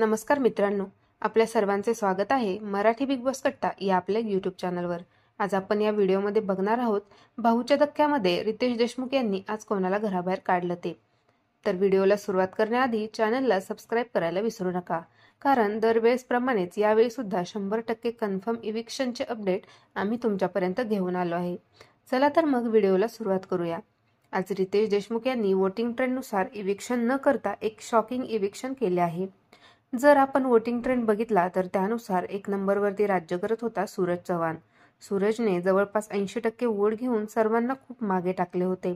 नमस्कार मित्रांनो, आपल्या सर्वांचे स्वागत आहे मराठी बिग बॉस कट्टा या आपल्या यूट्यूब चॅनलवर। आज आपण या व्हिडिओमध्ये बघणार आहोत भाऊच्या धक्क्यामध्ये रितेश देशमुख यांनी आज कोणाला घराबाहेर काढलं ते। तर व्हिडिओला सुरुवात करण्याआधी चॅनलला सबस्क्राइब करायला विसरू नका, कारण दरवेळेसप्रमाणेच यावेळी सुद्धा 100% कन्फर्म इविक्शनचे अपडेट आम्ही तुमच्यापर्यंत घेऊन आलो आहे। चला तर मग व्हिडिओला सुरुवात करूया। आज रितेश देशमुख यांनी वोटिंग ट्रेंडनुसार इविक्शन न करता एक शॉकिंग इविक्शन केले आहे। जर आपण वोटिंग ट्रेंड बघितला तर त्यानुसार 1 नंबरवरती राज्य करत होता सूरज चव्हाण। सूरजने जवळपास 80% वोट घेऊन सर्वांना खूप मागे टाकले होते।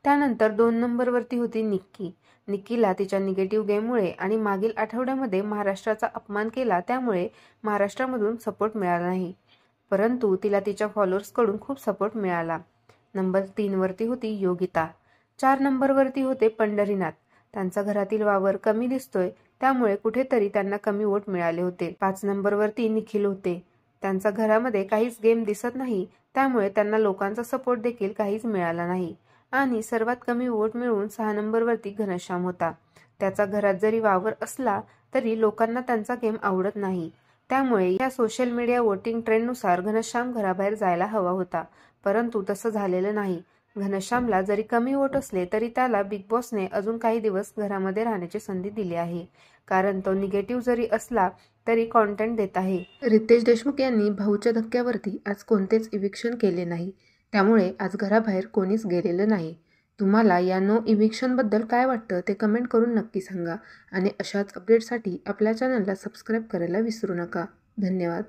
त्यानंतर 2 नंबरवरती होती निक्की। निक्कीला तिच्या निगेटिव्ह गेममुळे आणि मागील आठवड्यामध्ये महाराष्ट्राचा अपमान केला त्यामुळे महाराष्ट्रामधून सपोर्ट मिळाला नाही, परंतु तिला तिच्या फॉलोअर्सकडून खूप सपोर्ट मिळाला। नंबर 3 वरती होती योगिता। 4 नंबरवरती होते पंढरीनाथ। त्यांचा घरातील वावर कमी दिसतोय त्यामुळे कुठेतरी त्यांना कमी वोट मिळाले होते। 5 नंबरवरती निखिल होते। त्यांचा घरामध्ये काहीच गेम दिसत नाही त्यामुळे त्यांना लोकांचा सपोर्ट देखील काहीच मिळाला नाही। आणि सर्वात कमी वोट मिळवून 6 नंबरवरती घनश्याम होता। त्याचा घरात जरी वावर असला तरी लोकांना त्यांचा गेम आवडत नाही, त्यामुळे या सोशल मीडिया वोटिंग ट्रेंडनुसार घनश्याम घराबाहेर जायला हवा होता, परंतु तसं झालेलं नाही। घनश्यामला जरी कमी वोट असले तरी त्याला बिग बॉसने अजून काही दिवस घरामध्ये राहण्याची संधी दिली आहे, कारण तो निगेटिव्ह जरी असला तरी कंटेंट देत आहे। रितेश देशमुख यांनी भाऊच्या धक्क्यावरती आज कोणतेच इविक्शन केले नाही, त्यामुळे आज घराबाहेर कोणीच गेलेलं नाही। तुम्हाला या नो इविक्शन बद्दल काय वाटतं ते कमेंट करून नक्की सांगा आणि अशाच अपडेटसाठी आपल्या चॅनलला सबस्क्राइब करायला विसरू नका। धन्यवाद।